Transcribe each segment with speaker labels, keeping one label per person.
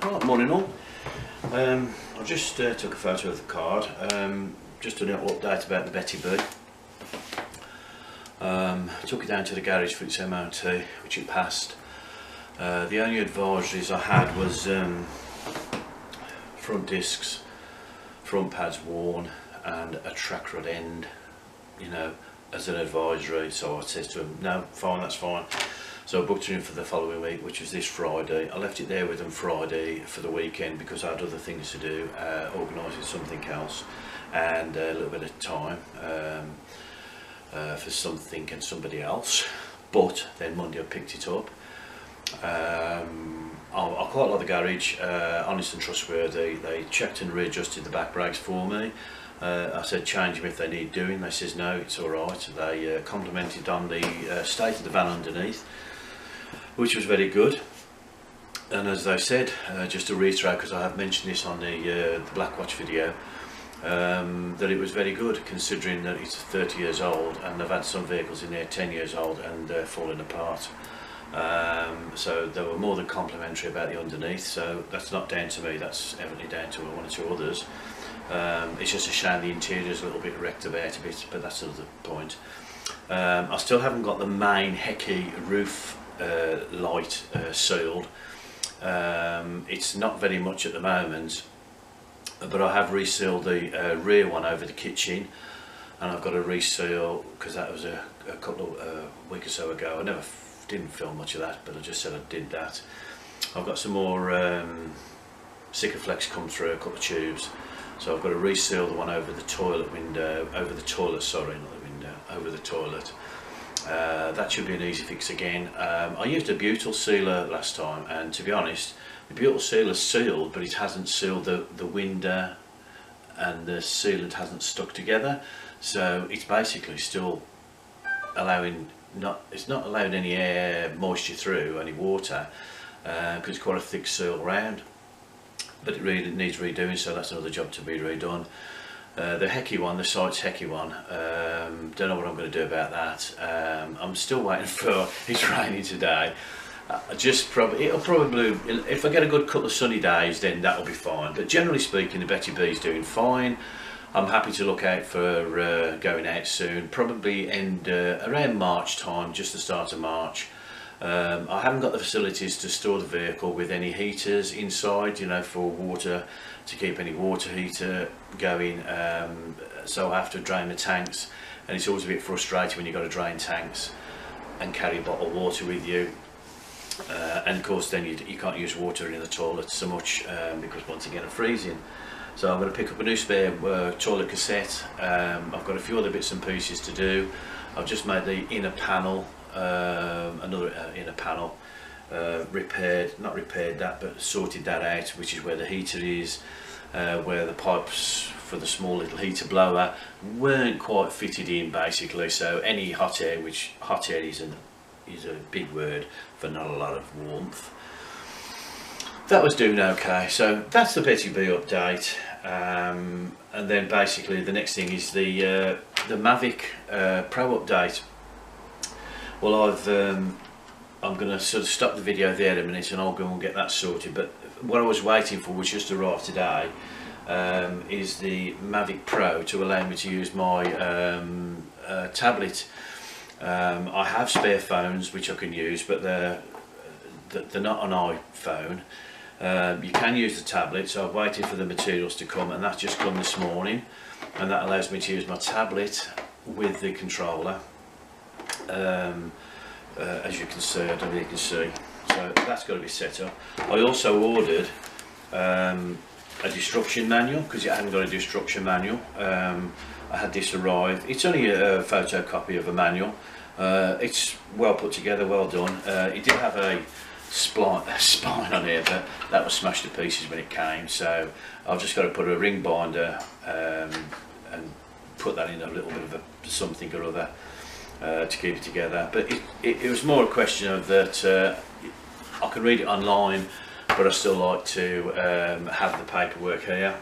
Speaker 1: Right, morning all. I just took a photo of the card, just a little update about the Betty B. Took it down to the garage for its MOT, which it passed. The only advisories I had was front discs, front pads worn, and a track rod end, you know, as an advisory. So I said to him, no, fine, that's fine. So I booked it in for the following week, which was this Friday. I left it there with them Friday for the weekend because I had other things to do, organising something else, and a little bit of time for something and somebody else. But then Monday I picked it up. I quite like the garage, honest and trustworthy. They checked and readjusted the back brakes for me. I said change them if they need doing. They says no, it's alright. They complimented on the state of the van underneath, which was very good. And as they said, just to reiterate, because I have mentioned this on the Black Watch video, that it was very good considering that it's 30 years old, and they've had some vehicles in there 10 years old and they're falling apart. So they were more than complimentary about the underneath, so that's not down to me, that's evidently down to one or two others. It's just a shame the interior's a little bit wrecked about a bit, but that's another point. I still haven't got the main yippeee roof light sealed. It's not very much at the moment, but I have resealed the rear one over the kitchen, and I've got to reseal because that was a couple of week or so ago. I didn't film much of that, but I just said I did that. I've got some more Sikaflex come through, a couple of tubes, so I've got to reseal the one over the toilet window, over the toilet that should be an easy fix again. I used a butyl sealer last time, and to be honest, the butyl sealer sealed, but it hasn't sealed the window, and the sealant hasn't stuck together, so it's basically still allowing it's not allowing any air moisture through, any water, because it's quite a thick seal round, but it really needs redoing, so that's another job to be redone. The yippeee one, the Sights yippeee one, don't know what I'm going to do about that. I'm still waiting for, it's raining today. It'll probably, if I get a good couple of sunny days, then that'll be fine, but generally speaking the Betty B is doing fine. I'm happy to look out for going out soon, probably around March time, just the start of March. I haven't got the facilities to store the vehicle with any heaters inside, you know, for water, to keep any water heater going, so I have to drain the tanks, and it's always a bit frustrating when you've got to drain tanks and carry bottled water with you. And of course then you can't use water in the toilet so much, because once again I'm freezing. So I'm going to pick up a new spare toilet cassette. I've got a few other bits and pieces to do. I've just made the inner panel, another inner panel, not repaired that, but sorted that out, which is where the heater is, where the pipes for the small little heater blower weren't quite fitted in basically, so any hot air, which hot air is a big word for not a lot of warmth, that was doing okay. So that's the Betty B update, and then basically the next thing is the Mavic Pro update. Well, I'm going to sort of stop the video there in a minute and I'll go and get that sorted, but what I was waiting for, which just arrived today, is the Mavic Pro to allow me to use my tablet. I have spare phones which I can use, but they're not an iPhone. You can use the tablet, so I've waited for the materials to come, and that's just come this morning, and that allows me to use my tablet with the controller, as you can see. I don't know if you can see, so that's got to be set up. I also ordered a destruction manual, because it hadn't got a destruction manual. I had this arrive. It's only a photocopy of a manual. It's well put together, well done. It did have a spine on here, but that was smashed to pieces when it came, so I've just got to put a ring binder and put that in a little bit of something or other to keep it together. But it was more a question of that I can read it online, but I still like to have the paperwork here.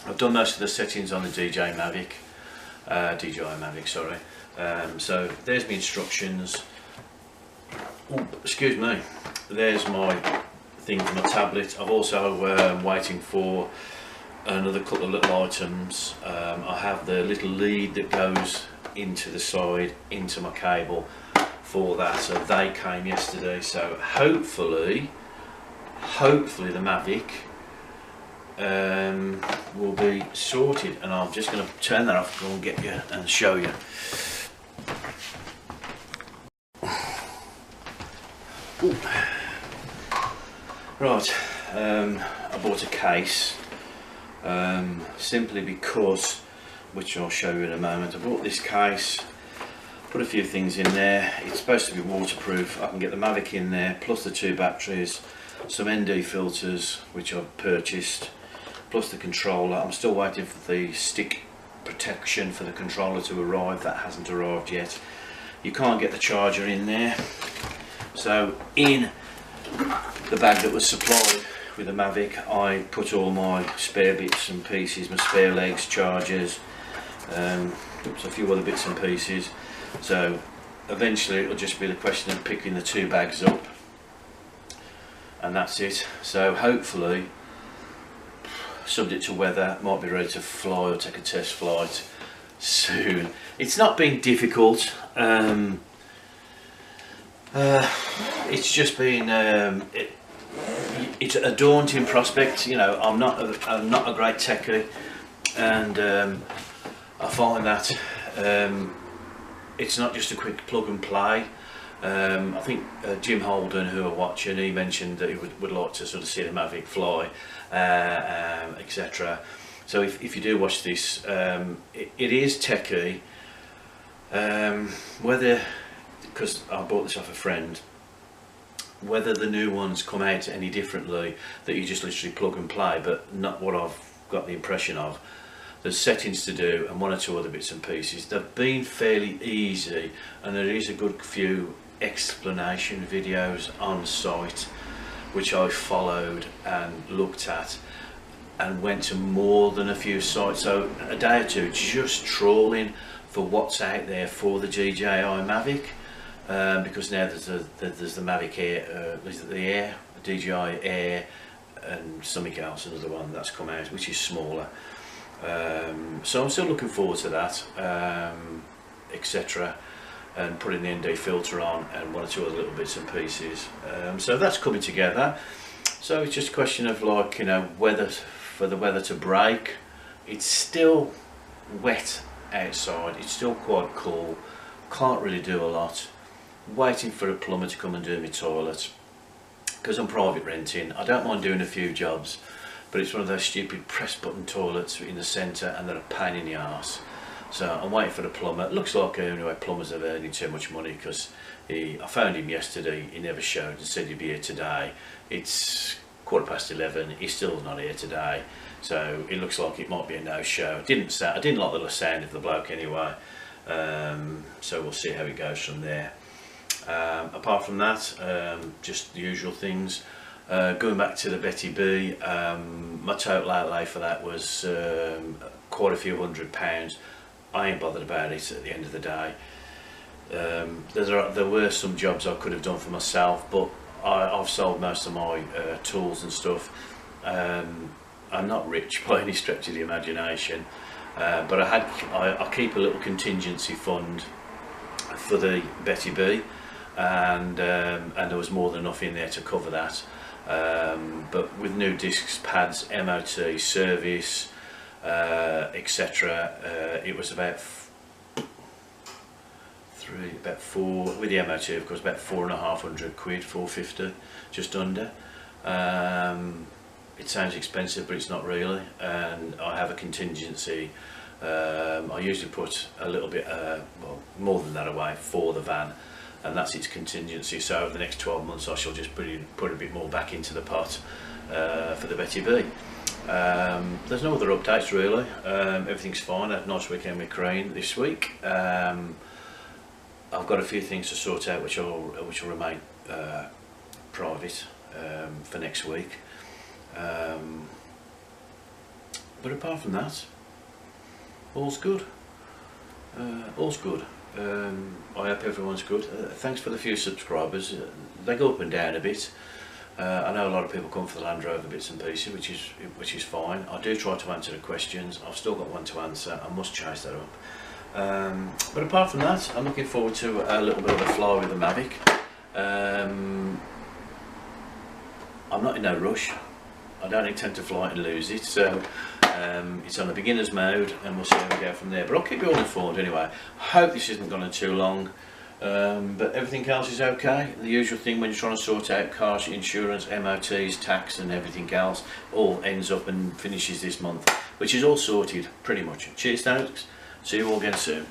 Speaker 1: I've done most of the settings on the DJI Mavic, sorry. So there's my instructions. Ooh, excuse me. there's my thing for my tablet. I've also waiting for another couple of little items. I have the little lead that goes into the side into my cable for that, so they came yesterday, so hopefully the Mavic will be sorted, and I'm just going to turn that off and get you and show you. Ooh. Right, I bought a case simply because, which I'll show you in a moment. I bought this case, put a few things in there. It's supposed to be waterproof. I can get the Mavic in there, plus the 2 batteries, some ND filters which I've purchased, plus the controller. I'm still waiting for the stick protection for the controller to arrive. That hasn't arrived yet. You can't get the charger in there, so in the bag that was supplied with the Mavic, I put all my spare bits and pieces, my spare legs, chargers, a few other bits and pieces. So eventually it'll just be the question of picking the 2 bags up, and that's it. So hopefully, subject to weather, might be ready to fly or take a test flight soon. It's not been difficult. It's just been it's a daunting prospect. You know, I'm not a great techie, and I find that it's not just a quick plug and play. I think Jim Holden, who I watch, and he mentioned that he would like to sort of see the Mavic fly, etc. So if you do watch this, it is techie. Whether, because I bought this off a friend, whether the new ones come out any differently, that you just literally plug and play, but not what I've got the impression of. There's settings to do and 1 or 2 other bits and pieces. They've been fairly easy, and there is a good few explanation videos on site which I followed and looked at, and went to more than a few sites. So a day or two just trawling for what's out there for the DJI Mavic, because now there's the Mavic Air, is it the Air, the DJI Air, and something else, another one that's come out which is smaller. So I'm still looking forward to that, etc. And putting the ND filter on and 1 or 2 other little bits and pieces. So that's coming together. So it's just a question of, like, you know, whether for the weather to break. It's still wet outside. It's still quite cool. Can't really do a lot. Waiting for a plumber to come and do my toilet, because I'm private renting. I don't mind doing a few jobs, but it's one of those stupid press button toilets in the centre, and they're a pain in the arse. So I'm waiting for the plumber. It looks like anyway plumbers are earning too much money, because I found him yesterday, he never showed and said he'd be here today. It's 11:15, he's still not here today, so it looks like it might be a no-show. I didn't like the sound of the bloke anyway, so we'll see how it goes from there. Apart from that, just the usual things. Going back to the Betty B, my total outlay for that was quite a few £100. I ain't bothered about it at the end of the day. There were some jobs I could have done for myself, but I've sold most of my tools and stuff. I'm not rich by any stretch of the imagination, but I keep a little contingency fund for the Betty B, and there was more than enough in there to cover that. But with new discs, pads, MOT, service, etc., it was about four, with the MOT of course, about £450 quid, 450, just under. It sounds expensive, but it's not really, and I have a contingency. I usually put a little bit, well, more than that away for the van, and that's its contingency. So over the next 12 months I shall just put a bit more back into the pot for the Betty B. There's no other updates really. Everything's fine. I had a nice weekend with Crane this week. I've got a few things to sort out which will remain private for next week. But apart from that, all's good. All's good. I hope everyone's good. Thanks for the few subscribers. They go up and down a bit. I know a lot of people come for the Land Rover bits and pieces, which is fine. I do try to answer the questions. I've still got one to answer. I must chase that up. But apart from that, I'm looking forward to a little bit of a fly with the Mavic. I'm not in no rush. I don't intend to fly it and lose it, so it's on the beginner's mode, and we'll see how we go from there. But I'll keep you all informed anyway. Hope this isn't gone on too long, but everything else is okay. The usual thing when you're trying to sort out cars, insurance, MOTs, tax and everything else, all ends up and finishes this month, which is all sorted pretty much. Cheers, folks. See you all again soon.